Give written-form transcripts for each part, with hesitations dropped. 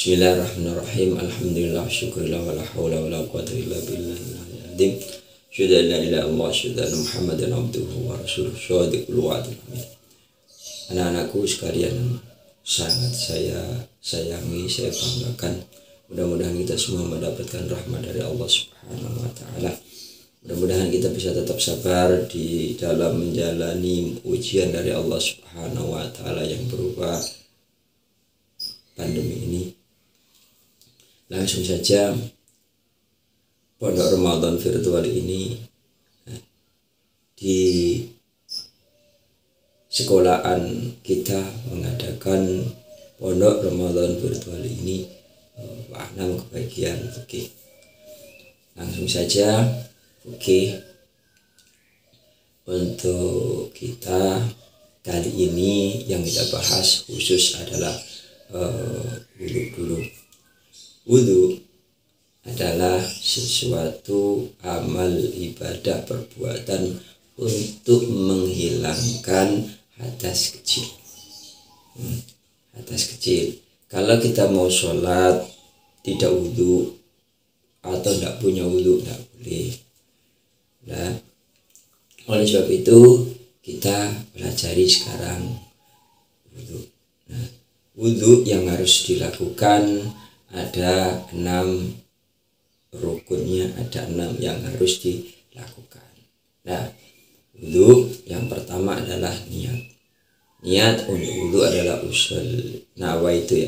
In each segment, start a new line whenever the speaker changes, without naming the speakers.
Bismillahirrahmanirrahim. Alhamdulillah, syukurillah, wa la hawla wa la quwwata illa billahil azim. Syuhadu an la ilaha illallah, syuhadu anna Muhammadan abduhu wa rasuluh, syadiqul wa'dil amin. Anak-anakku sekalian, sangat saya sayangi, saya banggakan. Mudah-mudahan kita semua mendapatkan rahmat dari Allah Subhanahu wa taala. Mudah-mudahan kita bisa tetap sabar di dalam menjalani ujian dari Allah Subhanahu wa taala yang berupa pandemi ini. Langsung saja, Pondok Ramadan virtual ini di sekolahan kita mengadakan Pondok Ramadan virtual ini enam kebagian. Oke, langsung saja. Oke, untuk kita kali ini yang kita bahas khusus adalah wudhu dulu. Wudhu adalah sesuatu amal ibadah perbuatan untuk menghilangkan hadas kecil. Hadas kecil. Kalau kita mau sholat tidak wudhu atau tidak punya wudhu, tidak boleh. Nah, oleh sebab itu kita pelajari sekarang wudhu. Nah, wudhu yang harus dilakukan ada 6 rukunnya, ada 6 yang harus dilakukan. Nah, wudhu yang pertama adalah niat. Niat untuk wudhu adalah usul nawaitul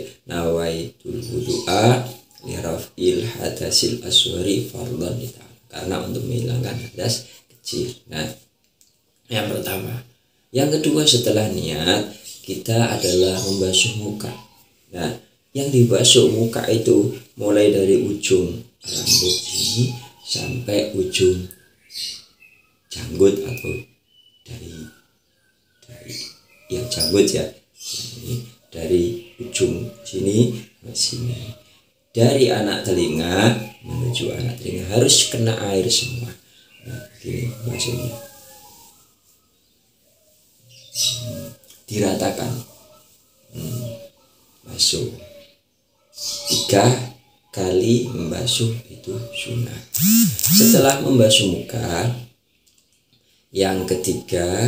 wudu'a liraf'il hadasil aswari fardhan karena untuk menghilangkan hadas kecil. Nah, yang pertama. Yang kedua setelah niat kita adalah membasuh muka. Nah, yang dibasuh muka itu mulai dari ujung rambut sini sampai ujung janggut atau dari yang janggut ya. Ini dari ujung sini ke sini. Dari anak telinga menuju anak telinga harus kena air semua. Nah, gini maksudnya. Diratakan. Basuh 3 kali membasuh itu sunnah. Setelah membasuh muka, yang ketiga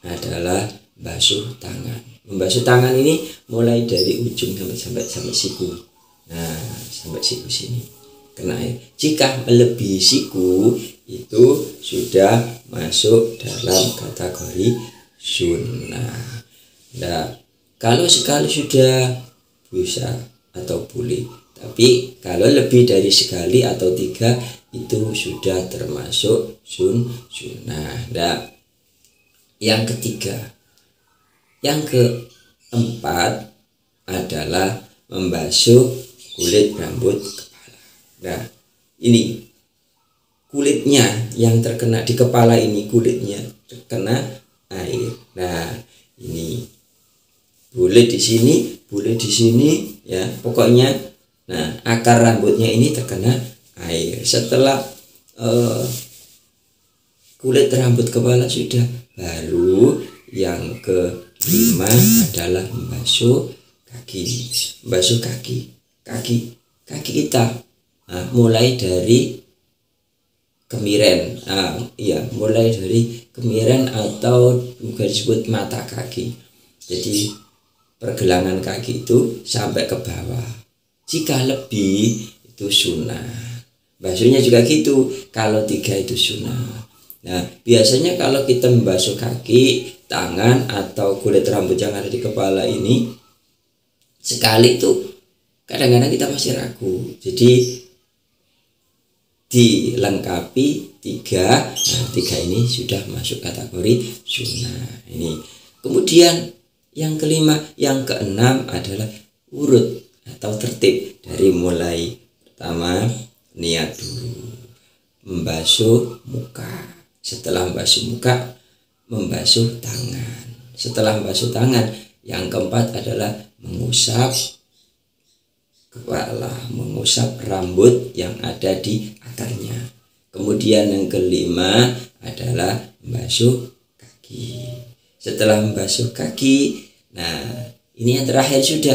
adalah basuh tangan. Membasuh tangan ini mulai dari ujung sampai siku. Nah, sampai siku sini kena air. Jika melebihi siku itu sudah masuk dalam kategori sunnah. Nah, kalau sekali sudah bisa atau boleh, tapi kalau lebih dari sekali atau 3 itu sudah termasuk sunnah. Nah, yang ketiga, yang keempat adalah membasuh kulit rambut kepala. Nah, ini kulitnya yang terkena di kepala ini, kulitnya terkena air. Nah, ini boleh di sini, boleh di sini ya. Pokoknya nah, akar rambutnya ini terkena air. Setelah kulit rambut kepala sudah, baru yang kelima adalah membasuh kaki. Membasuh kaki kita. Nah, mulai dari kemiren. Mulai dari kemiren atau juga disebut mata kaki. Jadi pergelangan kaki itu sampai ke bawah. Jika lebih itu sunnah. Basuhnya juga gitu. Kalau 3 itu sunnah. Nah, biasanya kalau kita membasuh kaki, tangan atau kulit rambut yang ada di kepala ini sekali itu kadang-kadang kita masih ragu. Jadi dilengkapi 3. Nah, 3 ini sudah masuk kategori sunnah. Ini. Kemudian yang kelima, yang keenam adalah urut atau tertib dari mulai pertama niat dulu, membasuh muka. Setelah membasuh muka, membasuh tangan. Setelah membasuh tangan, yang keempat adalah mengusap kepala, mengusap rambut yang ada di akarnya. Kemudian yang kelima adalah membasuh kaki. Setelah membasuh kaki, nah ini yang terakhir sudah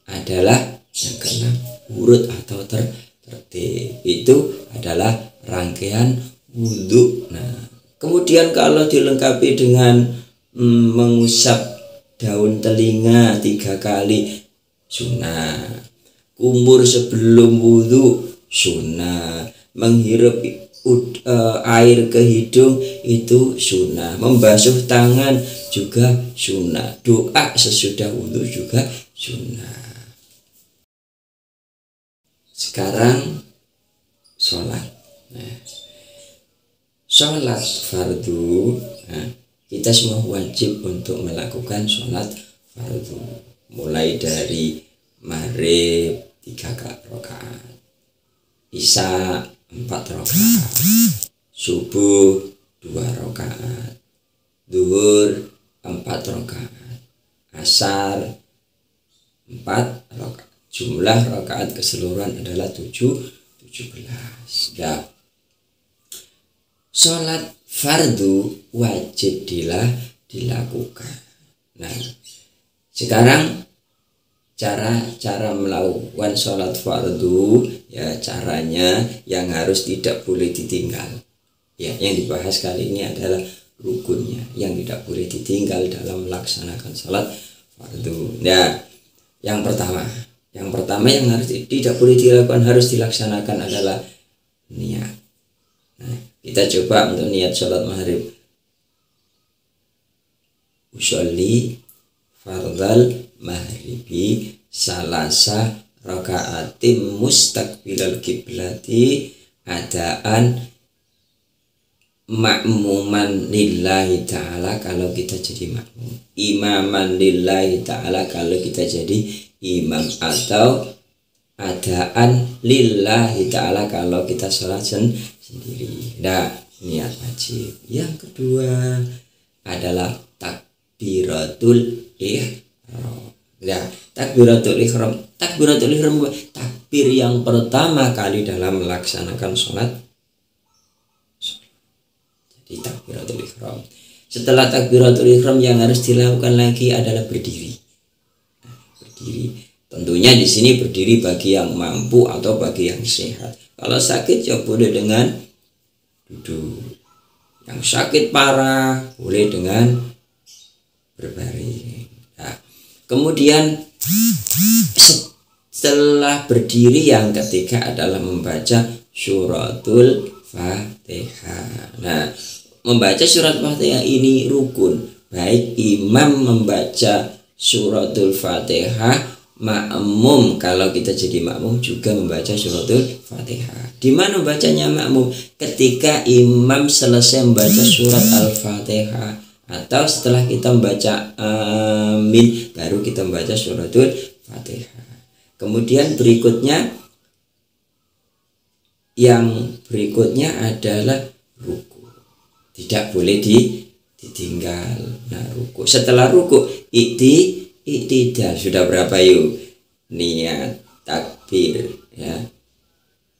adalah Yang keenam, urut atau tertib. Itu adalah rangkaian wudhu. Nah, kemudian kalau dilengkapi dengan mengusap daun telinga 3 kali, sunnah. Kumur sebelum wudhu, sunnah. Menghirup air ke hidung itu sunnah. Membasuh tangan juga sunnah. Doa sesudah wudhu juga sunnah. Sekarang sholat. Nah, sholat fardu, nah, kita semua wajib untuk melakukan sholat fardu. Mulai dari maghrib 3 rakaat, isya 4 rakaat, subuh 2 rakaat, zuhur 4 rakaat, asar 4 rakaat. Jumlah rakaat keseluruhan adalah 17. Nah, sholat fardu wajib dilakukan. Nah, sekarang cara melakukan sholat fardu, ya caranya yang harus tidak boleh ditinggal. Ya, yang dibahas kali ini adalah rukunnya yang tidak boleh ditinggal dalam melaksanakan sholat fardu. Nah, yang pertama yang harus tidak boleh dilakukan, harus dilaksanakan adalah niat. Nah, kita coba untuk niat sholat maghrib. Usolli fardal maghribi salasa rakaatim mustaqbilal kiblati adaan makmuman lillahi ta'ala kalau kita jadi makmum, imaman lillahi ta'ala kalau kita jadi imam, atau adaan lillahi ta'ala kalau kita sholat sendiri. Nah, niat wajib. Yang kedua adalah takbiratul ihram. Nah, takbiratul ihram takbir yang pertama kali dalam melaksanakan sholat. Jadi takbiratul ihram. Setelah takbiratul ihram yang harus dilakukan lagi adalah berdiri. Tentunya di sini berdiri bagi yang mampu atau bagi yang sehat. Kalau sakit ya boleh dengan duduk. Yang sakit parah boleh dengan berbaring. Nah, kemudian setelah berdiri yang ketiga adalah membaca suratul Fatihah. Nah, membaca surat Fatihah ini rukun. Baik imam membaca suratul Fatihah, makmum kalau kita jadi makmum juga membaca suratul Fatihah. Di mana bacanya makmum? Ketika imam selesai membaca surat Al-Fatihah atau setelah kita membaca amin baru kita membaca suratul Fatihah. Kemudian yang berikutnya adalah ruku. Tidak boleh ditinggal. Nah, ruku. Setelah ruku iktidal. Sudah berapa yuk? Niat, takbir, ya.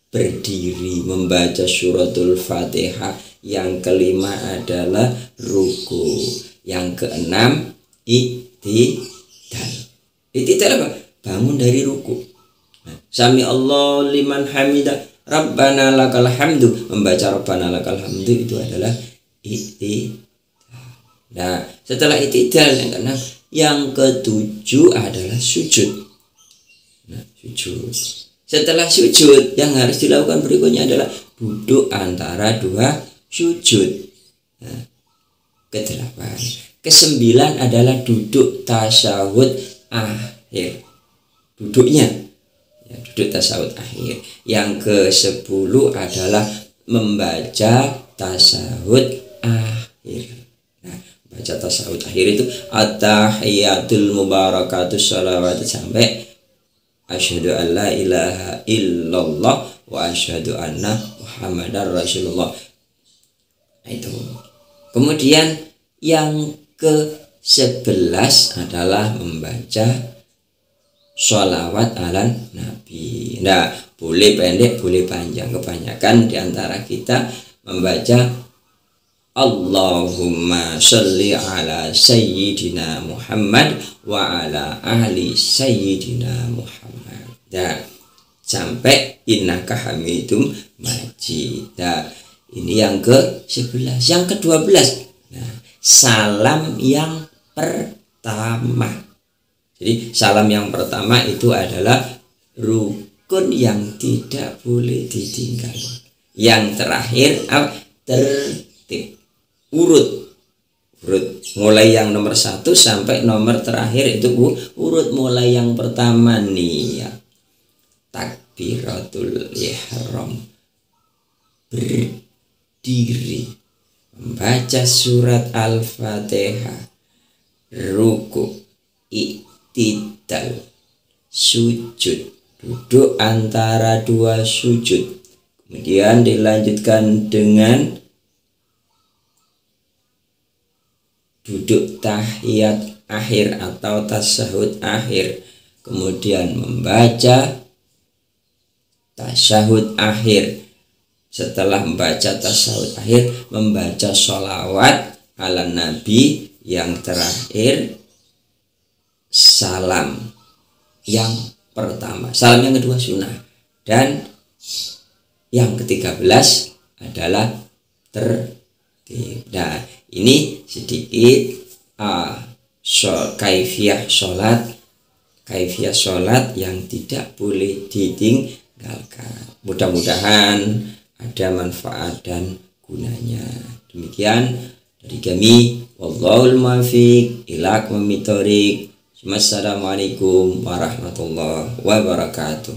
Berdiri, membaca suratul Fatihah. Yang kelima adalah ruku. Yang keenam iktidal. Iktidal apa? Bangun dari ruku. Nah, Sami Allah liman hamidah, Rabbana lakal hamdu. Membaca Rabbana lakal hamdu itu adalah iktidal. Nah, setelah iktidal yang keenam, yang ketujuh adalah sujud. Nah, sujud. Setelah sujud yang harus dilakukan berikutnya adalah duduk antara dua sujud. Nah, kedelapan. Kesembilan adalah duduk tasyahud akhir. Duduknya ya, duduk tasyahud akhir. Yang ke-10 adalah membaca tasyahud akhir. Nah, baca tasyahud akhir itu at-tahiyatul mubarakatus shalawat sampai asyhadu an la ilaha illallah wa asyhadu anna muhammadar rasulullah. Nah, itu. Kemudian yang ke-11 adalah membaca sholawat ala Nabi. Nah, boleh pendek, boleh panjang. Kebanyakan diantara kita membaca Allahumma sholli ala sayyidina Muhammad wa ala ahli sayyidina Muhammad. Nah, sampai innaka hamidum majid. Nah, ini yang ke-11. Yang ke-12. Nah, salam yang pertama. Jadi salam yang pertama itu adalah rukun yang tidak boleh ditinggal. Yang terakhir tertib, urut mulai yang nomor 1 sampai nomor terakhir itu urut. Mulai yang pertama nih ya, takbiratul ihram, berdiri, membaca surat Al-Fatihah, ruku, iktidal, sujud, duduk antara dua sujud, kemudian dilanjutkan dengan duduk tahiyat akhir atau tasyahud akhir, kemudian membaca tasyahud akhir. Setelah membaca tasyahud akhir, membaca sholawat ala nabi. Yang terakhir salam yang pertama. Salam yang kedua sunnah. Dan yang ke-13 adalah tertib. Nah, ini sedikit kaifiah sholat yang tidak boleh ditinggalkan. Mudah-mudahan ada manfaat dan gunanya. Demikian dari kami, wallahul muwaffiq ila aqwamit thoriq. Wassalamualaikum warahmatullahi wabarakatuh.